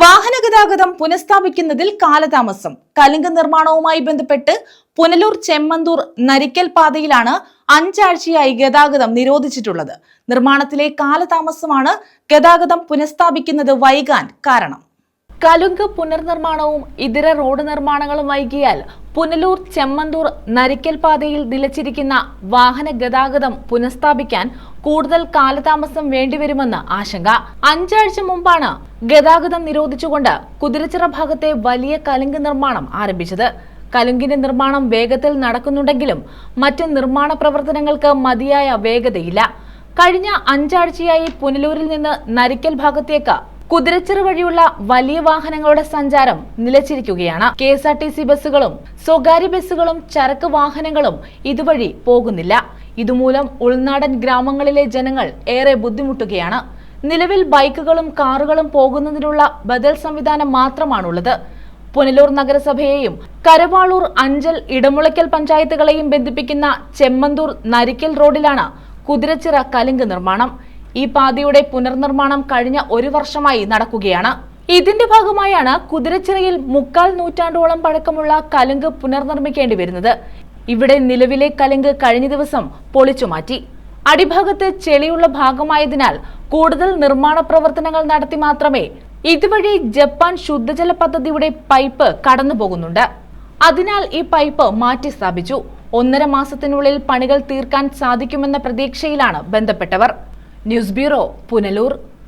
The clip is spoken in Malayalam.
വാഹനഗതാഗതം പുനഃസ്ഥാപിക്കുന്നതിൽ കാലതാമസം. കലുങ്ക് നിർമ്മാണവുമായി ബന്ധപ്പെട്ട് പുനലൂർ ചെമ്മന്തൂർ നരിക്കൽ പാതയിലാണ് 5 ആഴ്ചയായി ഗതാഗതം നിരോധിച്ചിട്ടുള്ളത്. നിർമ്മാണത്തിലെ കാലതാമസമാണ് ഗതാഗതം പുനഃസ്ഥാപിക്കുന്നത് വൈകാൻ കാരണം. കലുങ്ക് പുനർനിർമ്മാണവും ഇതര റോഡ് നിർമ്മാണങ്ങളും വൈകിയാൽ പുനലൂർ ചെമ്മന്തൂർ നരിക്കൽ പാതയിൽ നിലച്ചിരിക്കുന്ന വാഹന ഗതാഗതം പുനഃസ്ഥാപിക്കാൻ കൂടുതൽ കാലതാമസം വേണ്ടിവരുമെന്ന് ആശങ്ക. 5 ആഴ്ച മുമ്പാണ് ഗതാഗതം നിരോധിച്ചുകൊണ്ട് കുതിരച്ചിറ ഭാഗത്തെ വലിയ കലുങ്ക് നിർമ്മാണം ആരംഭിച്ചത്. കലുങ്കിന്റെ നിർമ്മാണം വേഗത്തിൽ നടക്കുന്നുണ്ടെങ്കിലും മറ്റ് നിർമ്മാണ പ്രവർത്തനങ്ങൾക്ക് മതിയായ വേഗതയില്ല. കഴിഞ്ഞ 5 ആഴ്ചയായി പുനലൂരിൽ നിന്ന് നരിക്കൽ ഭാഗത്തേക്ക് കുതിരച്ചിറ വഴിയുള്ള വലിയ വാഹനങ്ങളുടെ സഞ്ചാരം നിലച്ചിരിക്കുകയാണ്. KSRTC ബസ്സുകളും സ്വകാര്യ ബസ്സുകളും ചരക്ക് വാഹനങ്ങളും ഇതുവഴി പോകുന്നില്ല. ഇതുമൂലം ഉൾനാടൻ ഗ്രാമങ്ങളിലെ ജനങ്ങൾ ഏറെ ബുദ്ധിമുട്ടുകയാണ്. നിലവിൽ ബൈക്കുകളും കാറുകളും പോകുന്നതിനുള്ള ബദൽ സംവിധാനം മാത്രമാണുള്ളത്. പുനലൂർ നഗരസഭയെയും കരവാളൂർ, അഞ്ചൽ, ഇടമുളയ്ക്കൽ പഞ്ചായത്തുകളെയും ബന്ധിപ്പിക്കുന്ന ചെമ്മന്തൂർ നരിക്കൽ റോഡിലാണ് കുതിരച്ചിറ കലുങ്ക് നിർമ്മാണം. ഈ പാതയുടെ പുനർനിർമ്മാണം കഴിഞ്ഞ 1 വർഷമായി നടക്കുകയാണ്. ഇതിന്റെ ഭാഗമായാണ് കുതിരച്ചിറയിൽ 3/4 നൂറ്റാണ്ടോളം പഴക്കമുള്ള കലുങ്ക് പുനർനിർമ്മിക്കേണ്ടി വരുന്നത്. ഇവിടെ നിലവിലെ കലുങ്ക് കഴിഞ്ഞ ദിവസം പൊളിച്ചുമാറ്റി. അടിഭാഗത്ത് ചെളിയുള്ള ഭാഗമായതിനാൽ കൂടുതൽ നിർമ്മാണ പ്രവർത്തനങ്ങൾ നടത്തി മാത്രമേ ഇതുവഴി ജപ്പാൻ ശുദ്ധജല പദ്ധതിയുടെ പൈപ്പ് കടന്നുപോകുന്നുണ്ട്. അതിനാൽ ഈ പൈപ്പ് മാറ്റി സ്ഥാപിച്ചു. 1.5 മാസത്തിനുള്ളിൽ പണികൾ തീർക്കാൻ സാധിക്കുമെന്ന പ്രതീക്ഷയിലാണ് ബന്ധപ്പെട്ടവർ. News bureau, Punalur.